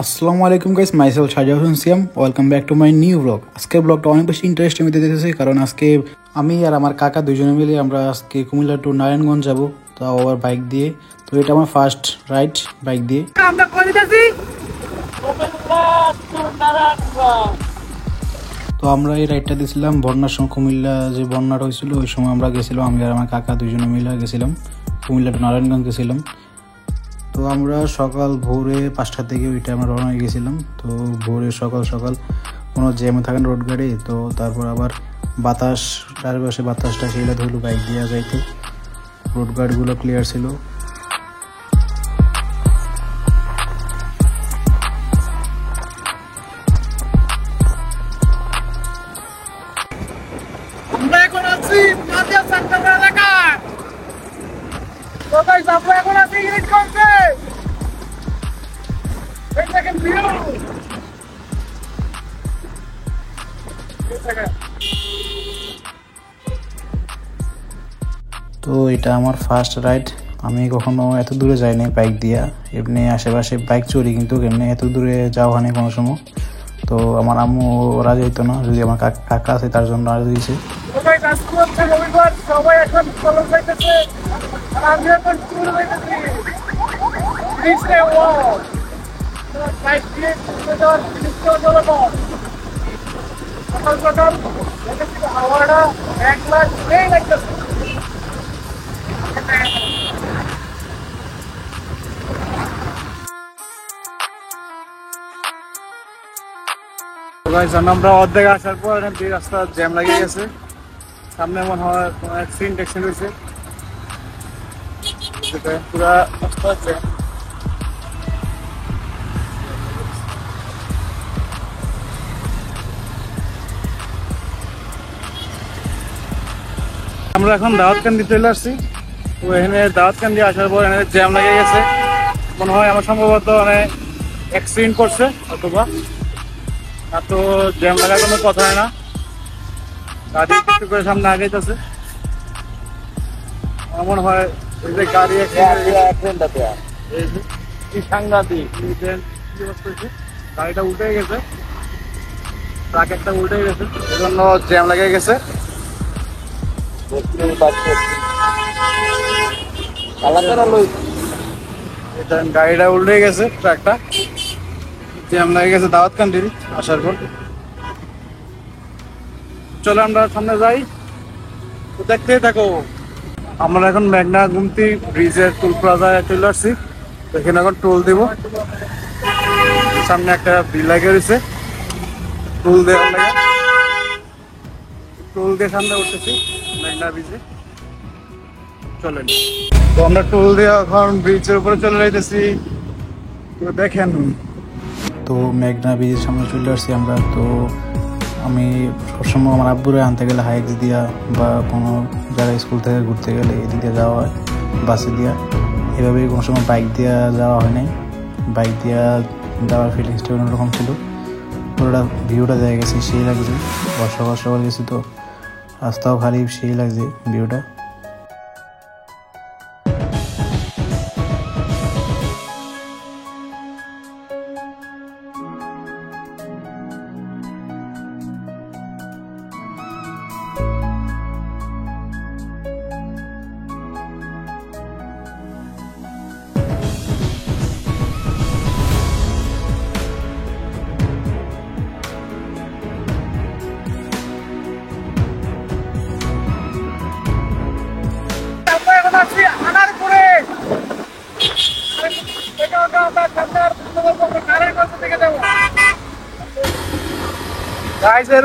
আসসালামু আলাইকুম guys, micellar Sajjad Hossain Siam. Welcome back to my new blog. আজকের ব্লগটা অনেক বেশি ইন্টারেস্টিং হতে দিতেছে, কারণ আজকে আমি আর আমার কাকা দুজনে মিলে আমরা আজকে কুমিল্লা টু নারায়ণগঞ্জ যাব, তাও আবার বাইক দিয়ে। তো এটা আমার ফার্স্ট রাইড বাইক দিয়ে। তো আমরা এই রাইডটা দিয়েছিলাম বন্যার সময়, কুমিল্লা যে বন্যাটা হয়েছিল ওই সময় আমরা গেছিলাম, আমি আর আমার কাকা দুজনে মিলে গেছিলাম কুমিল্লা টু নারায়ণগঞ্জ গেছিলাম। তো আমরা সকাল ভোরে 5টার দিকে ওইটা আমরা রওনা হয়ে গেছিলাম। তো ভোরে সকাল সকাল কোনো জ্যামে থাকে না রোড গাড়ি, তো তারপর আবার বাতাস চারপাশে বাতাসটা সেটা ধরলো বাইক দেওয়া যাইতো, রোড গাড়িগুলো ক্লিয়ার ছিল। আমরা এখন আছি নাদিয়া সেক্টর এলাকায়। তো গাইস আমরা এখন আছি ইলিশগঞ্জে। এই দেখেন ভিউ। তো এটা আমার ফার্স্ট রাইড। আমি কখনো এত দূরে যাইনি বাইক দিয়া, এমনি আশেপাশে বাইক চড়ি, কিন্তু এমনি এত দূরে যাওয়া হয়নি কোনো সময়। তো আমার আম্মু রাজি হইতো না, যদি আমার কাকা আছে তার জন্য রাজি দিয়েছে। সবাই আজকে হচ্ছে রবিবার, সবাই এখন কলেজ যাইতেছে আর আমি এখন স্কুল যাইতেছি। ব্রিজে ওয়াক বাইক দিয়ে ঘুরতে যাওয়ার ব্রিজটা জলপথ। সকাল সকাল দেখেছি হাওয়াটা এক লাখ নেই লাগতেছে। আমরা অর্ধেক আসার পর রাস্তা জ্যাম লাগিয়ে গেছে, সামনে মনে হয় কোনো অ্যাক্সিডেন্ট হয়েছে, পুরা রাস্তা জ্যাম। আমরা এখন দাওয়াতকান্দি চলে আসছি। তো এখানে দাওয়াতকান্দি আসার পর এখানে জ্যাম লেগে গেছে, মনে হয় আমার সম্ভবত অ্যাক্সিডেন্ট করছে, অথবা আর তো জ্যাম লাগার কোনো কথাই না, গাড়ি একটু করে সামনে আগাইতেছে। আমার মনে হয় এই যে গাড়ি সাংঘাতিক গাড়িটা উল্টে গেছে, ট্রাক একটা উল্টে গেছে, এই জন্য জ্যাম লেগে গেছে। গাড়িটা উল্টে গেছে, ট্রাকটা জ্যাম লেগে গেছে দাওয়াতকান্দির আসার পর। চলো আমরা সামনে যাই, তো দেখতেই থাকো। আমরা এখন মেঘনা গুমতি ব্রিজের টুল প্লাজায় চলে আসছি, এখানে এখন টোল দিব। সামনে একটা বিল লাগে রয়েছে, টোল দেওয়ার লাগে, টোল দিয়ে সামনে উঠতেছি মেঘনা ব্রিজে। চলেন, তো আমরা টোল দিয়ে এখন ব্রিজের উপরে চলে যাইতেছি। তো দেখেন, তো মেঘনা ব্রিজের সামনে চলে আসছি আমরা। তো আমি সবসময় আমার আব্বুরে আনতে গেলে হাইক্স দিয়া বা কোনো জায়গায় স্কুল থেকে ঘুরতে গেলে এদিক দিয়ে যাওয়া হয় বাসে দিয়া, এভাবে কোনো সময় বাইক দিয়া যাওয়া হয় নাই। বাইক দিয়া যাওয়ার ফিলিংসটা অন্যরকম ছিল, পুরোটা ভিউটা দেখা গেছে, সেই লাগছে। সকাল গেছি তো রাস্তাও খালি, সেই লাগছে ভিউটা।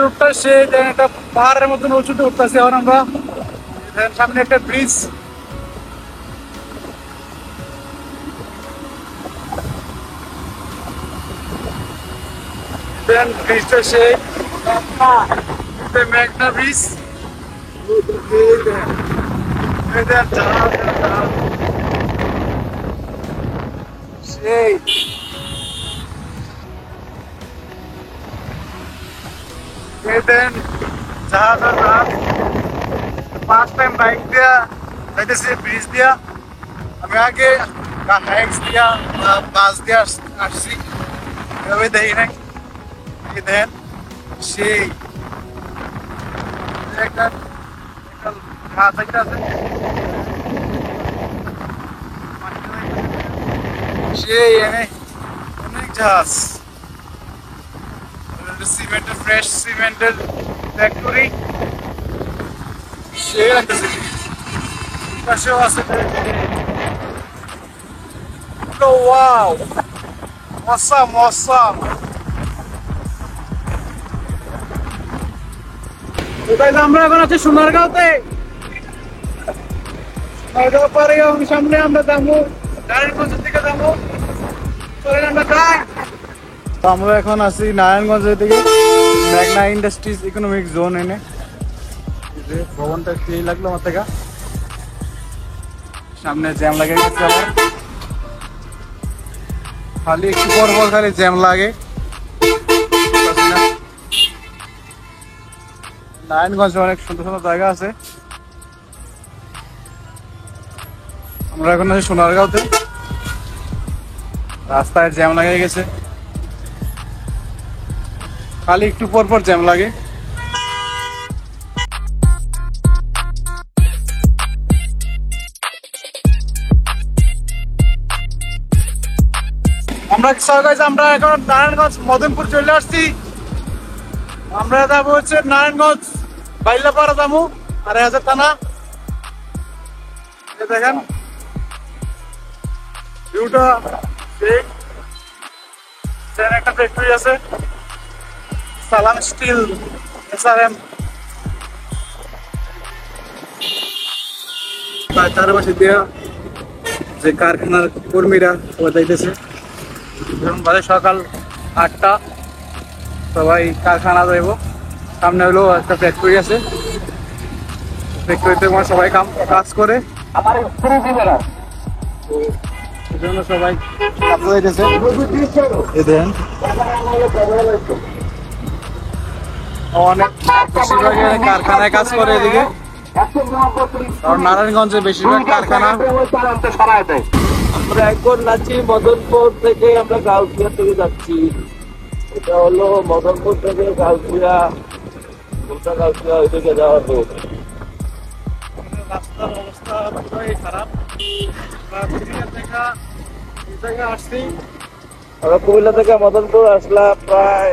রুটটা সে একটা পাহাড়ের মতন উঁচুতে উঠতেছি এখন আমরা। সামনে একটা ব্রিজ, ব্রিজটা সে মেঘনা ব্রিজ। সেই জাহাজ ফার্স্ট টাইম বাইক দিয়া যাইতেছি ব্রিজ দিয়া। আমি আগে হাইক্স দিয়া বাস দিয়া আসছি, এভাবে দেখি নাই, দেখেন সেই একটা গাছ একটা আছে, সেই অনেক জাহাজ, সিমেন্টের ফ্রেশ সিমেন্টের ফ্যাক্টরি, সেই লাগতেছে। পাশেও আছে, ওয়াও অসাম অসাম। আমরা এখন আছি সোনারগাঁওতে। সোনারগাঁও পরে সামনে আমরা যাবো নারায়ণগঞ্জের দিকে যাবো, চলে আমরা যাই। তো আমরা এখন আছি নারায়ণগঞ্জের দিকে, মেঘনা ইন্ডাস্ট্রিজ ইকোনমিক জোন এনে। ভবনটা কি লাগলো আমার থেকে, সামনে জ্যাম লাগে গেছে আবার, খালি একটু পর পর খালি জ্যাম লাগে। নারায়ণগঞ্জে অনেক সুন্দর সুন্দর জায়গা আছে। আমরা এখন আছি সোনারগাঁওতে, রাস্তায় জ্যাম লাগে গেছে, খালি একটু পর পর জ্যাম লাগে। আমরা এখন নারায়ণগঞ্জ মদনপুর চলে আসছি। আমরা যাবো হচ্ছে নারায়ণগঞ্জ বাইলাপাড়া যাবো, ২,৫০০ থানা। দেখেন ভিউটা, একটা ফ্যাক্টরি আছে সালাম স্টিল SRM, চারপাশে দেওয়া যে কারখানার কর্মীরা সবাই যাইতেছে। ধরুন বাজে সকাল ৮টা, সবাই কারখানা যাইব। সামনে হলো একটা ফ্যাক্টরি আছে, ফ্যাক্টরিতে সবাই কাজ করে, সেজন্য সবাই কাজ যাইতেছে। দেখেন অনেক বেশিরভাগ কারখানায় কাজ করে এদিকে, কারণ নারায়ণগঞ্জে বেশিরভাগ কারখানা। আমরা এখন আছি মদনপুর থেকে, আমরা গাউসিয়া থেকে যাচ্ছি। এটা হলো মদনপুর থেকে গাউসিয়া, গাউসিয়া ওইদিকে যাওয়ার রোড। রাস্তার অবস্থা পুরোই খারাপ। আমরা কুমিল্লা থেকে মদনপুর আসলাম, প্রায়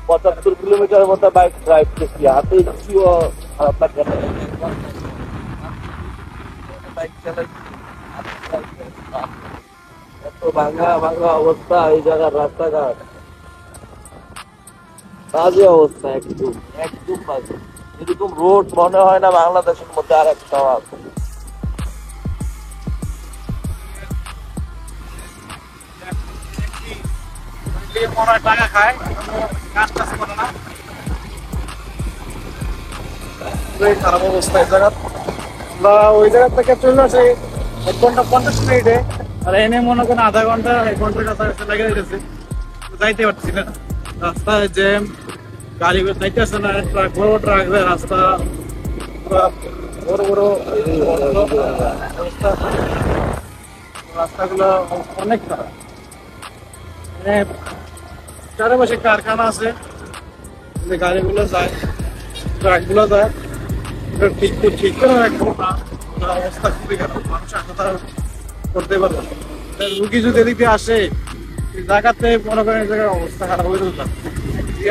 ৭৫ কিলোমিটার মতো বাইক ড্রাইভ করছি। হাতে একটুও খারাপ লাগছে না, বাইক চালাচ্ছি। এত ভাঙা ভাঙা অবস্থা এই জায়গার রাস্তাঘাট, বাজে অবস্থা, একদম একদম বাজে। এরকম রোড মনে হয় না বাংলাদেশের মধ্যে আর একটা আছে। টাকা খায়, কাজ টাজ করে না, খারাপ অবস্থা এই জায়গা। আমরা ওই জায়গা থেকে চলে আসি ১ ঘন্টা ৫০ মিনিটে, আর এনে মনে করেন আধা ঘন্টা ১ ঘন্টার কাছাকাছি লেগে যেতেছে, যাইতে পারছি না। রাস্তায় জ্যাম, গাড়ি যাইতে আসছে না, ট্রাক বড় বড় ট্রাক যায়, রাস্তা বড় বড় অবস্থা, রাস্তাগুলো অনেক খারাপ। চারপাশে কারখানা আছে, গাড়িগুলো যায়, ট্রাকগুলো যায়, ঠিক করে একদম না, অবস্থা খুবই খারাপ। মানুষ কথা করতে পারবে না। রুগী যদি এদিকে আসে জায়গাতে মনে করেন এই জায়গার অবস্থা খারাপ হয়ে যেতে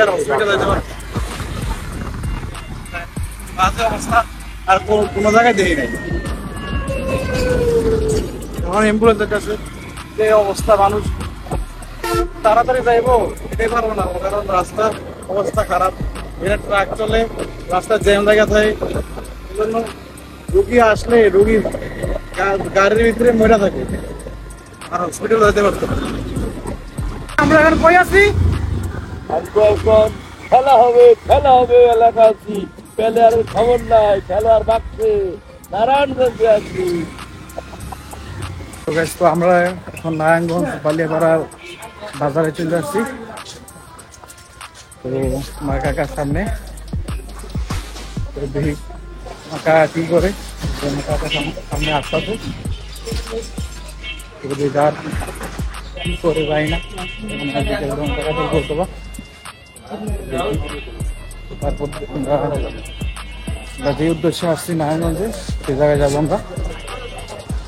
আর হসপিটালে যেতে পারবে বাজে অবস্থা, আর কোনো জায়গায় দেখি নাই। যখন অ্যাম্বুলেন্সের কাছে যে অবস্থা, মানুষ তাড়াতাড়ি যাইবো এটাই পারবো না, কারণ রাস্তার অবস্থা খারাপ। এখানে ট্রাক চলে, রাস্তায় জ্যাম লাগা থাকে, এই জন্য রুগী আসলে রুগী গাড়ির ভিতরে মরে থাকে, আর হসপিটালে যেতে পারতো না। আমরা এখন কই আছি? এখন খেলা হবে, খেলা হবে এলাকা আছি, প্লেয়ারের খবর নাই, খেলোয়াড় বাড়ছে, নারায়ণগঞ্জে আছি। তো আমরা এখন নারায়ণগঞ্জ বালিয়াপাড়া বাজারে চলে আসছি। তো মা কাকার সামনে দেখি কাকা কি করে, কাকার সামনে আসতে যার কি করে যাই না বলতে পার। তারপর আমরা যে উদ্দেশ্যে আসছি নারায়ণগঞ্জে সে জায়গায় যাবো আমরা,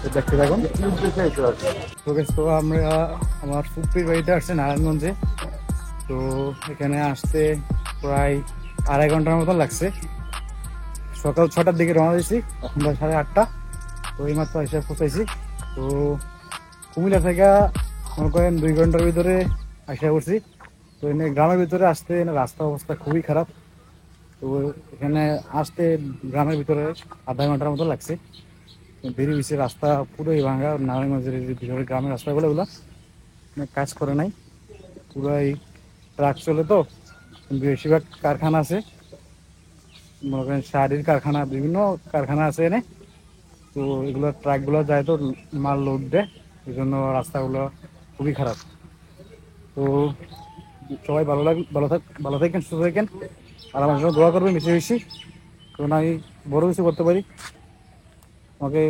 তো দেখতে থাকুন। তো আমরা আমার ফুপির বাড়িতে আসছে নারায়ণগঞ্জে, তো এখানে আসতে প্রায় 2.5 ঘন্টার মতন লাগছে। সকাল 6টার দিকে রওনা দিয়েছি, এখন 8:30, তো এইমাত্র এসে পৌঁছাইছি। তো কুমিল্লা থেকে মনে করেন 2 ঘন্টার ভিতরে আসা করছি। তো এখানে গ্রামের ভিতরে আসতে রাস্তার অবস্থা খুবই খারাপ, তো এখানে আসতে গ্রামের ভিতরে 1/2 ঘন্টার মতো লাগছে। বেরিয়ে হয়েছে, রাস্তা পুরোই ভাঙা। নারায়ণগঞ্জের ভিতরে গ্রামের রাস্তাগুলো ওগুলো কাজ করে নাই, পুরাই ট্রাক চলে, তো বেশিরভাগ কারখানা আছে, মনে করেন শাড়ির কারখানা, বিভিন্ন কারখানা আছে এনে। তো এগুলো ট্রাকগুলো যায় তো মাল লোড দেয়, এই জন্য রাস্তাগুলো খুবই খারাপ। তো সবাই ভালো থাকেন, সুস্থ থাকেন, আর আমার জন্য দোয়া করবেন বেশি বেশি, কারণ আমি বড় কিছু করতে পারি। আমাকে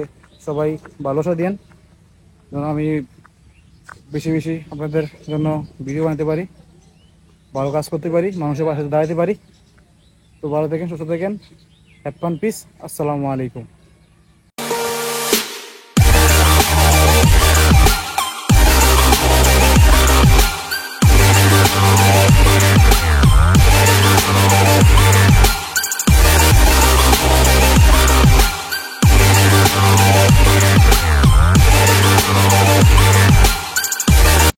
সবাই ভালোবাসা দিয়েন যেন আমি বেশি বেশি আপনাদের জন্য ভিডিও বানাতে পারি, ভালো কাজ করতে পারি, মানুষের পাশে দাঁড়াতে পারি। তো ভালো থাকেন, সুস্থ থাকেন, হ্যাভ ফান, পিস, আসসালামু আলাইকুম।